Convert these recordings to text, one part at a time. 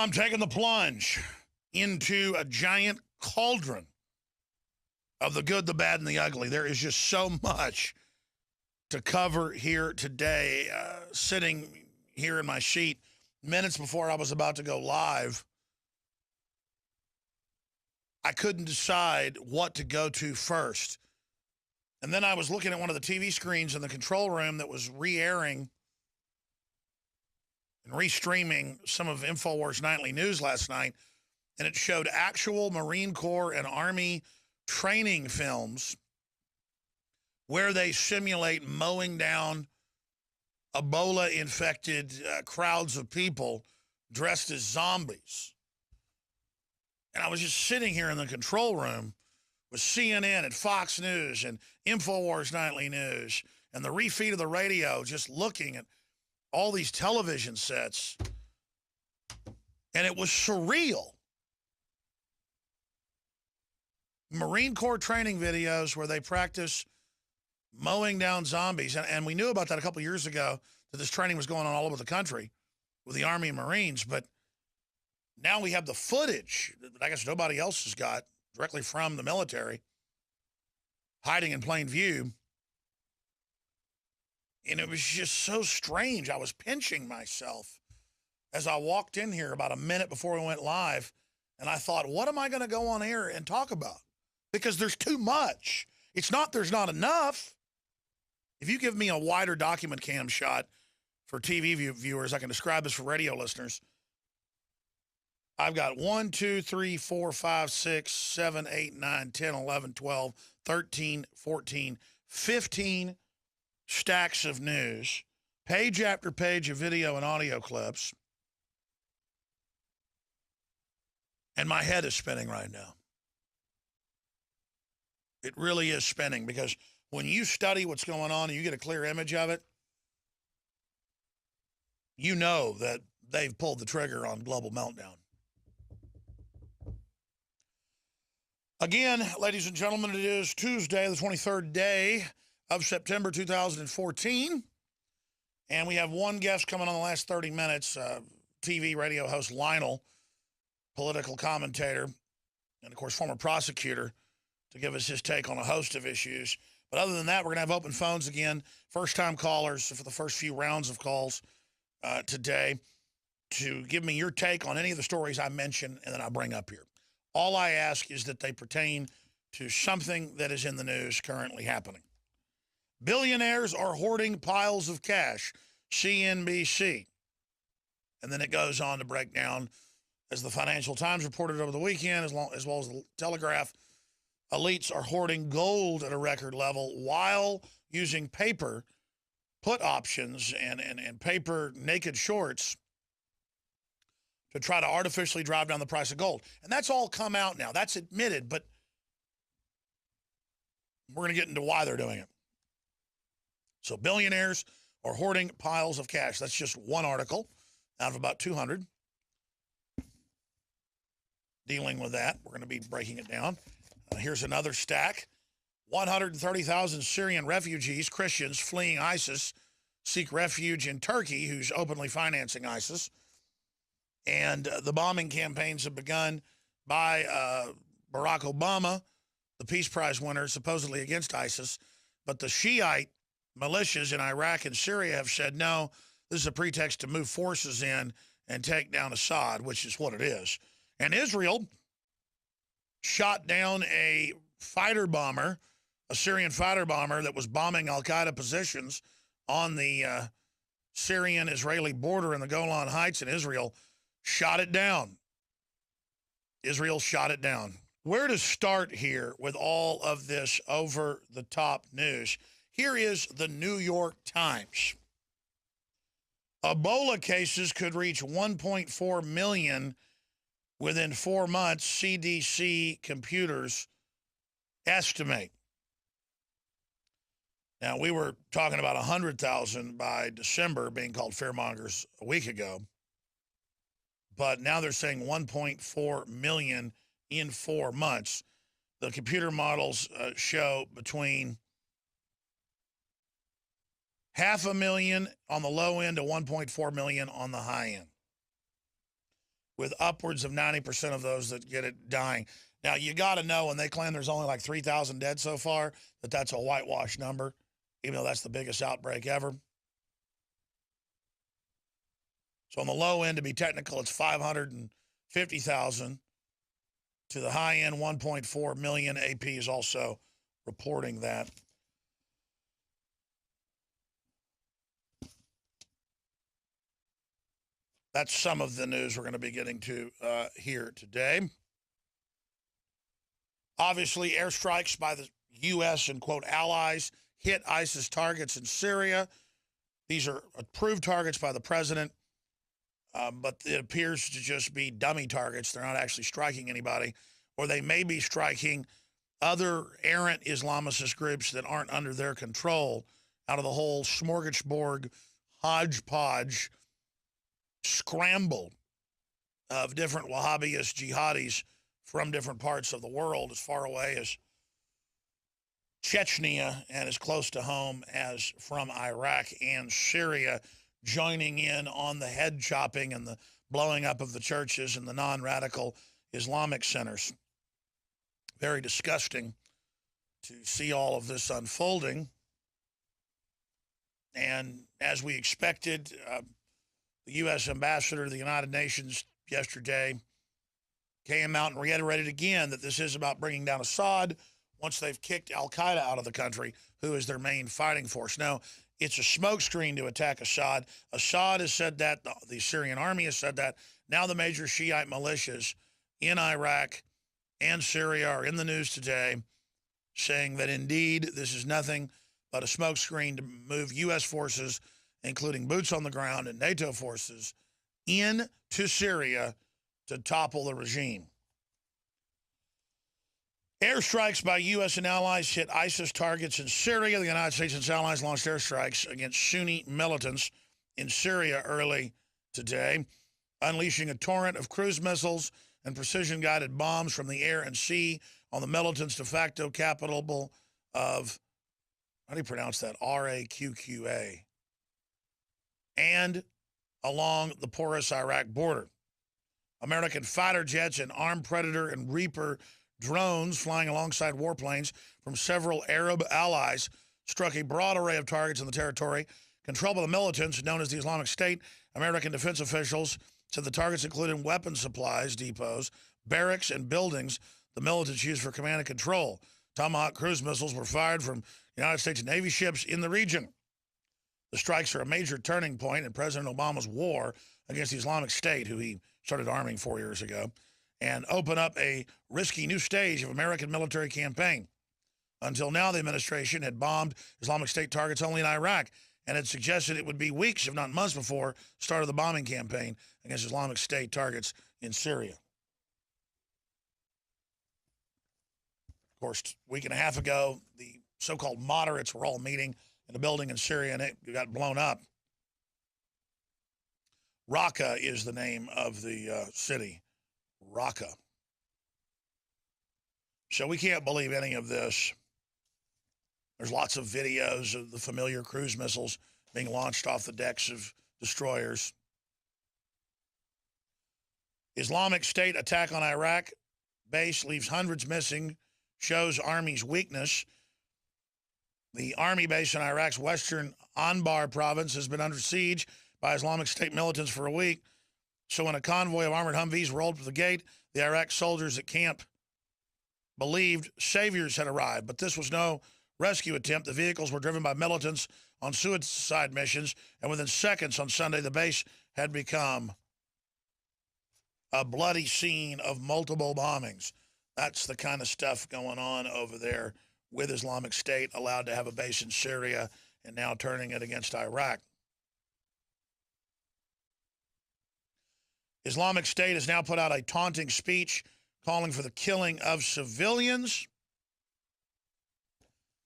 I'm taking the plunge into a giant cauldron of the good, the bad, and the ugly. There is just so much to cover here today. Sitting here in my seat minutes before I was about to go live, I couldn't decide what to go to first. And then I was looking at one of the TV screens in the control room that was re-airing and restreaming some of InfoWars Nightly News last night, and it showed actual Marine Corps and Army training films where they simulate mowing down Ebola-infected crowds of people dressed as zombies. And I was just sitting here in the control room with CNN and Fox News and InfoWars Nightly News and the refeed of the radio, just looking at all these television sets. And it was surreal. Marine Corps training videos where they practice mowing down zombies. And we knew about that a couple years ago, that this training was going on all over the country with the Army and Marines. But now we have the footage that I guess nobody else has got directly from the military, hiding in plain view. And it was just so strange. I was pinching myself as I walked in here about a minute before we went live. And I thought, what am I going to go on air and talk about? Because there's too much. It's not there's not enough. If you give me a wider document cam shot for TV viewers, I can describe this for radio listeners. I've got 1, 2, 3, 4, 5, 6, 7, 8, 9, 10, 11, 12, 13, 14, 15 stacks of news, page after page of video and audio clips. And my head is spinning right now. It really is spinning, because when you study what's going on and you get a clear image of it, you know that they've pulled the trigger on global meltdown. Again, ladies and gentlemen, it is Tuesday, the 23rd day of September 2014. And we have one guest coming on the last 30 minutes, TV radio host Lionel, political commentator, and, of course, former prosecutor, to give us his take on a host of issues. But other than that, we're going to have open phones again, first-time callers for the first few rounds of calls today, to give me your take on any of the stories I mention and that I bring up here. All I ask is that they pertain to something that is in the news currently happening. Billionaires are hoarding piles of cash, CNBC. And then it goes on to break down, as the Financial Times reported over the weekend, as well as the Telegraph, elites are hoarding gold at a record level while using paper put options and paper naked shorts to try to artificially drive down the price of gold. And that's all come out now. That's admitted, but we're going to get into why they're doing it. So billionaires are hoarding piles of cash. That's just one article out of about 200 dealing with that. We're going to be breaking it down. Here's another stack. 130,000 Syrian refugees, Christians fleeing ISIS, seek refuge in Turkey, who's openly financing ISIS. And the bombing campaigns have begun by Barack Obama, the Peace Prize winner, supposedly against ISIS. But the Shiite militias in Iraq and Syria have said, no, this is a pretext to move forces in and take down Assad, which is what it is. And Israel shot down a fighter bomber, a Syrian fighter bomber that was bombing al-Qaeda positions on the Syrian-Israeli border in the Golan Heights in Israel. Shot it down. Israel shot it down. Where to start here with all of this over-the-top news? Here is the New York Times. Ebola cases could reach 1.4 million within 4 months, CDC computers estimate. Now, we were talking about 100,000 by December being called fearmongers a week ago. But now they're saying 1.4 million in 4 months. The computer models show between 500,000 on the low end to 1.4 million on the high end. with upwards of 90% of those that get it dying. Now, you got to know when they claim there's only like 3,000 dead so far, that's a whitewash number, even though that's the biggest outbreak ever. So on the low end, to be technical, it's 550,000. To the high end, 1.4 million. AP is also reporting that. That's some of the news we're going to be getting to here today. Obviously, airstrikes by the U.S. and, quote, allies hit ISIS targets in Syria. These are approved targets by the president, but it appears to just be dummy targets. They're not actually striking anybody, or they may be striking other errant Islamicist groups that aren't under their control out of the whole smorgasbord, hodgepodge, scramble of different Wahhabist jihadis from different parts of the world, as far away as Chechnya and as close to home as from Iraq and Syria, joining in on the head chopping and the blowing up of the churches and the non-radical Islamic centers. Very disgusting to see all of this unfolding. And as we expected, the U.S. ambassador to the United Nations yesterday came out and reiterated again that this is about bringing down Assad once they've kicked al-Qaeda out of the country, who is their main fighting force. Now, it's a smokescreen to attack Assad. Assad has said that. The Syrian army has said that. Now the major Shiite militias in Iraq and Syria are in the news today saying that indeed this is nothing but a smokescreen to move U.S. forces, including boots on the ground and NATO forces, into Syria to topple the regime. Airstrikes by U.S. and allies hit ISIS targets in Syria. The United States and its allies launched airstrikes against Sunni militants in Syria early today, unleashing a torrent of cruise missiles and precision-guided bombs from the air and sea on the militants' de facto capital of, how do you pronounce that, Raqqa, and along the porous Iraq border. American fighter jets and armed Predator and Reaper drones flying alongside warplanes from several Arab allies struck a broad array of targets in the territory controlled by the militants known as the Islamic State. American defense officials said the targets included weapon supplies depots, barracks, and buildings the militants used for command and control. Tomahawk cruise missiles were fired from United States Navy ships in the region. The strikes are a major turning point in President Obama's war against the Islamic State, who he started arming 4 years ago, and open up a risky new stage of American military campaign. Until now, the administration had bombed Islamic State targets only in Iraq and had suggested it would be weeks, if not months, before start of the bombing campaign against Islamic State targets in Syria. Of course, a week and a half ago, the so-called moderates were all meeting in a building in Syria, and it got blown up. Raqqa is the name of the city. Raqqa. So we can't believe any of this. There's lots of videos of the familiar cruise missiles being launched off the decks of destroyers. Islamic State attack on Iraq base leaves hundreds missing, shows Army's weakness. The Army base in Iraq's western Anbar province has been under siege by Islamic State militants for a week. So when a convoy of armored Humvees rolled to the gate, the Iraq soldiers at camp believed saviors had arrived. But this was no rescue attempt. The vehicles were driven by militants on suicide missions, and within seconds on Sunday, the base had become a bloody scene of multiple bombings. That's the kind of stuff going on over there with Islamic State, allowed to have a base in Syria and now turning it against Iraq. Islamic State has now put out a taunting speech calling for the killing of civilians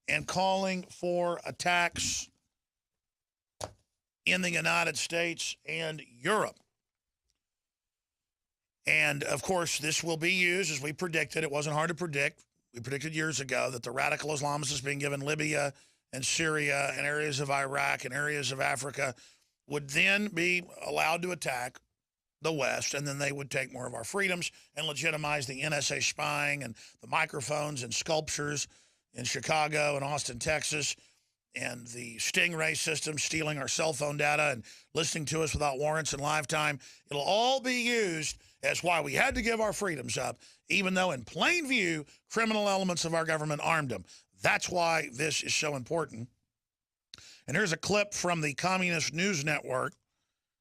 and calling for attacks in the United States and Europe. And, of course, this will be used, as we predicted. It wasn't hard to predict. We predicted years ago that the radical Islamists being given Libya and Syria and areas of Iraq and areas of Africa would then be allowed to attack the West, and then they would take more of our freedoms and legitimize the NSA spying and the microphones and sculptures in Chicago and Austin, Texas, and the Stingray system stealing our cell phone data and listening to us without warrants and lifetime. It'll all be used as why we had to give our freedoms up, even though in plain view, criminal elements of our government armed them. That's why this is so important. And here's a clip from the Communist News Network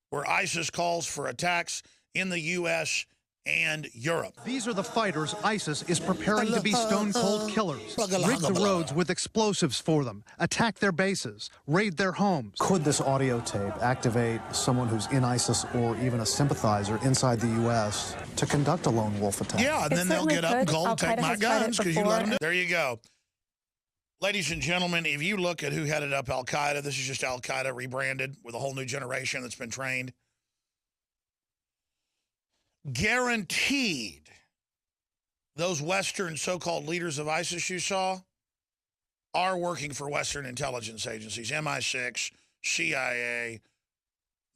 where ISIS calls for attacks in the U.S. and Europe. These are the fighters ISIS is preparing to be stone-cold killers. Rig the roads with explosives for them, attack their bases, raid their homes. Could this audio tape activate someone who's in ISIS or even a sympathizer inside the U.S. to conduct a lone wolf attack? Yeah, and then they'll get up and call, take my guns because you let them do it. There you go. Ladies and gentlemen, if you look at who headed up al-Qaeda, this is just al-Qaeda rebranded with a whole new generation that's been trained. Guaranteed, those Western so-called leaders of ISIS you saw are working for Western intelligence agencies, MI6, CIA,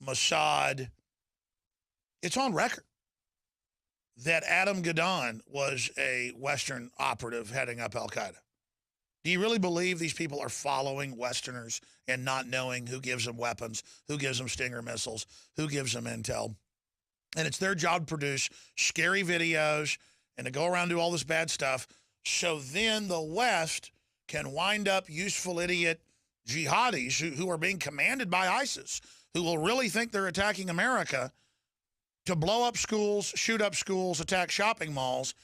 Mossad. It's on record that Adam Gadon was a Western operative heading up al-Qaeda. Do you really believe these people are following Westerners and not knowing who gives them weapons, who gives them Stinger missiles, who gives them intel? And it's their job to produce scary videos and to go around and do all this bad stuff so then the West can wind up useful idiot jihadis who are being commanded by ISIS, who will really think they're attacking America, to blow up schools, shoot up schools, attack shopping malls.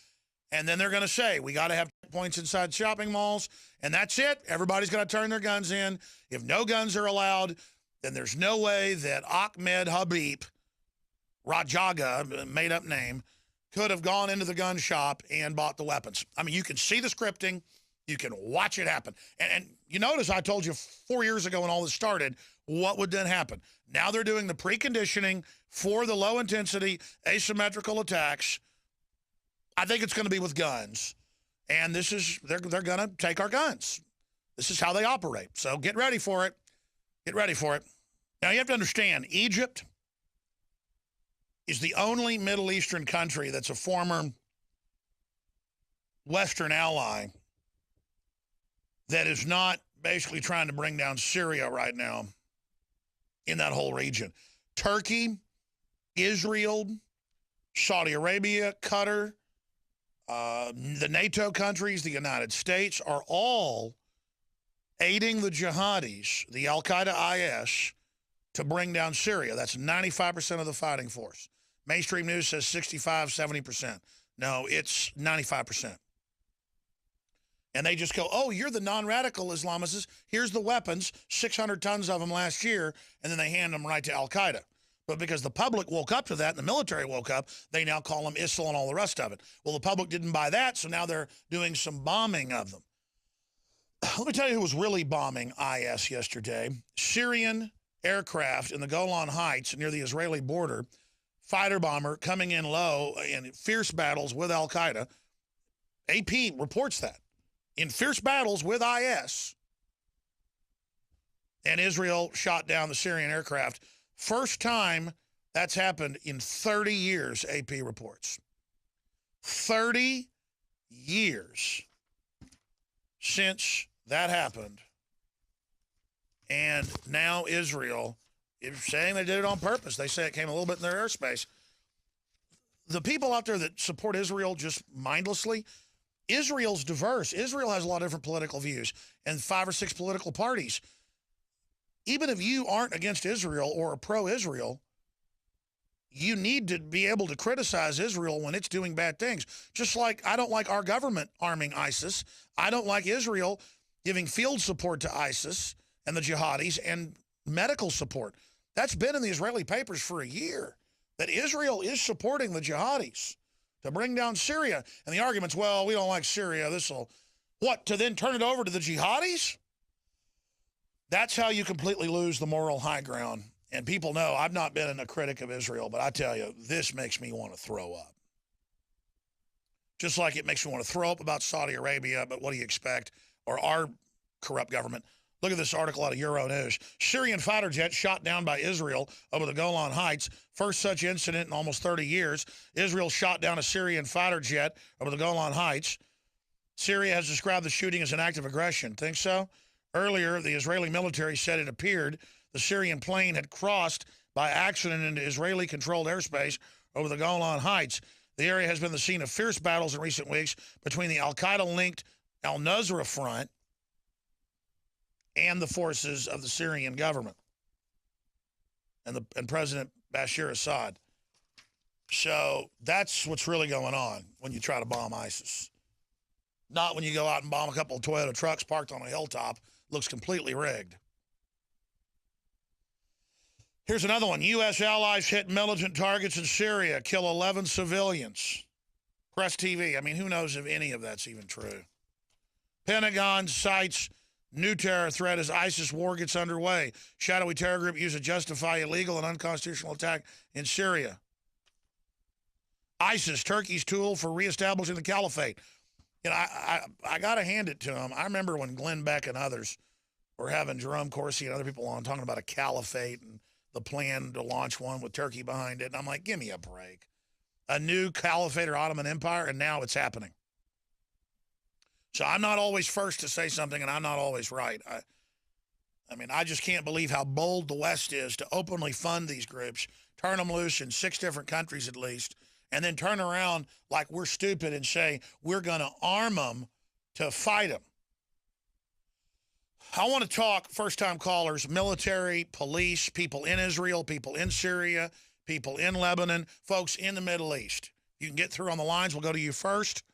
And then they're going to say, we got to have points inside shopping malls, and that's it. Everybody's going to turn their guns in. If no guns are allowed, then there's no way that Ahmed Habib Rajaga, made-up name, could have gone into the gun shop and bought the weapons. I mean, you can see the scripting. You can watch it happen. And you notice I told you 4 years ago when all this started, what would then happen? Now they're doing the preconditioning for the low-intensity asymmetrical attacks. I think it's going to be with guns. And this is, they're going to take our guns. This is how they operate. So get ready for it. Get ready for it. Now, you have to understand, Egypt is the only Middle Eastern country that's a former Western ally that is not basically trying to bring down Syria right now in that whole region. Turkey, Israel, Saudi Arabia, Qatar, the NATO countries, the United States are all aiding the jihadis, the al-Qaeda IS, to bring down Syria. That's 95% of the fighting force. Mainstream news says 65, 70%. No, it's 95%. And they just go, oh, you're the non-radical Islamists. Here's the weapons, 600 tons of them last year, and then they hand them right to al-Qaeda. But because the public woke up to that and the military woke up, they now call them ISIL and all the rest of it. Well, the public didn't buy that, so now they're doing some bombing of them. Let me tell you who was really bombing IS yesterday. Syrian aircraft in the Golan Heights near the Israeli border, fighter bomber coming in low in fierce battles with al-Qaeda. AP reports that. In fierce battles with IS. And Israel shot down the Syrian aircraft. First time that's happened in 30 years, AP reports. 30 years since that happened. And now Israel is saying they did it on purpose. They say it came a little bit in their airspace. The people out there that support Israel just mindlessly, Israel's diverse. Israel has a lot of different political views and 5 or 6 political parties. Even if you aren't against Israel or pro-Israel, you need to be able to criticize Israel when it's doing bad things. Just like I don't like our government arming ISIS. I don't like Israel giving field support to ISIS and the jihadis and medical support. That's been in the Israeli papers for a year, that Israel is supporting the jihadis to bring down Syria. And the argument's, well, we don't like Syria. This'll, what, to then turn it over to the jihadis? That's how you completely lose the moral high ground. And people know I've not been a critic of Israel, but I tell you, this makes me want to throw up. Just like it makes me want to throw up about Saudi Arabia, but what do you expect? Or our corrupt government. Look at this article out of Euronews. Syrian fighter jet shot down by Israel over the Golan Heights. First such incident in almost 30 years. Israel shot down a Syrian fighter jet over the Golan Heights. Syria has described the shooting as an act of aggression. Think so? Earlier, the Israeli military said it appeared the Syrian plane had crossed by accident into Israeli-controlled airspace over the Golan Heights. The area has been the scene of fierce battles in recent weeks between the al-Qaeda-linked al-Nusra Front and the forces of the Syrian government and President Bashar Assad. So that's what's really going on when you try to bomb ISIS. Not when you go out and bomb a couple of Toyota trucks parked on a hilltop. Looks completely rigged. Here's another one. U.S. allies hit militant targets in Syria, kill 11 civilians. Press TV. I mean, who knows if any of that's even true? Pentagon cites new terror threat as ISIS war gets underway. Shadowy terror group used to justify illegal and unconstitutional attack in Syria. ISIS, Turkey's tool for reestablishing the caliphate. You know, I got to hand it to him. I remember when Glenn Beck and others were having Jerome Corsi and other people on talking about a caliphate and the plan to launch one with Turkey behind it. And I'm like, give me a break. A new caliphate or Ottoman Empire, and now it's happening. So I'm not always first to say something, and I'm not always right. I mean, I just can't believe how bold the West is to openly fund these groups, turn them loose in 6 different countries at least, and then turn around like we're stupid and say we're going to arm them to fight them. I want to talk first-time callers, military, police, people in Israel, people in Syria, people in Lebanon, folks in the Middle East. You can get through on the lines. We'll go to you first.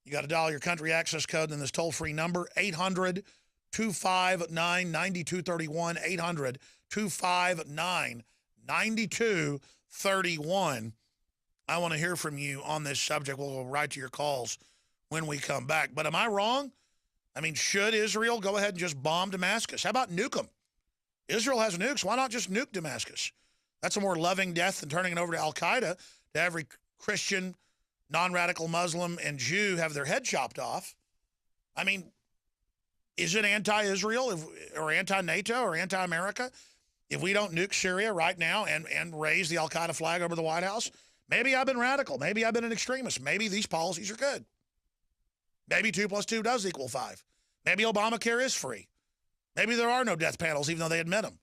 You got to dial your country access code and this toll-free number, 800-259-9231, 800-259-9231. I want to hear from you on this subject. We'll go right to your calls when we come back. But am I wrong? I mean, should Israel go ahead and just bomb Damascus? How about nuke them? Israel has nukes. Why not just nuke Damascus? That's a more loving death than turning it over to al-Qaeda, to every Christian, non-radical Muslim, and Jew have their head chopped off. I mean, is it anti-Israel or anti-NATO or anti-America if we don't nuke Syria right now and raise the al-Qaeda flag over the White House? Maybe I've been radical. Maybe I've been an extremist. Maybe these policies are good. Maybe 2 + 2 does equal 5. Maybe Obamacare is free. Maybe there are no death panels, even though they admit them.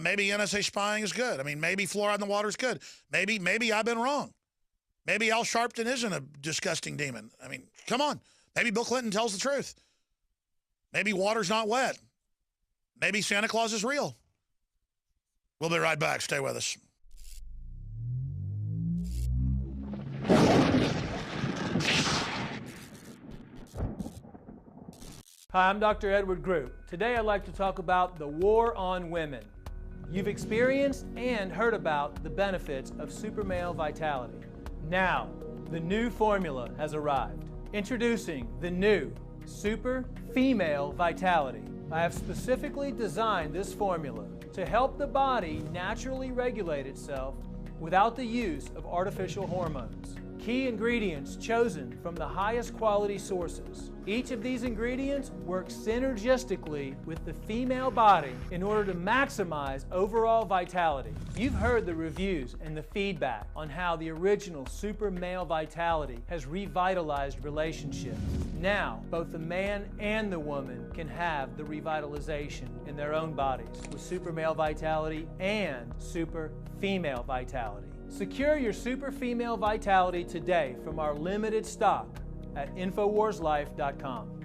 Maybe NSA spying is good. I mean, maybe fluoride in the water is good. Maybe I've been wrong. Maybe Al Sharpton isn't a disgusting demon. I mean, come on. Maybe Bill Clinton tells the truth. Maybe water's not wet. Maybe Santa Claus is real. We'll be right back. Stay with us. Hi, I'm Dr. Edward Group. Today I'd like to talk about the war on women. You've experienced and heard about the benefits of super male vitality. Now, the new formula has arrived. Introducing the new Super Female Vitality. I have specifically designed this formula to help the body naturally regulate itself without the use of artificial hormones. Key ingredients chosen from the highest quality sources. Each of these ingredients works synergistically with the female body in order to maximize overall vitality. You've heard the reviews and the feedback on how the original Super Male Vitality has revitalized relationships. Now, both the man and the woman can have the revitalization in their own bodies with Super Male Vitality and Super Female Vitality. Secure your Super Female Vitality today from our limited stock at InfoWarsLife.com.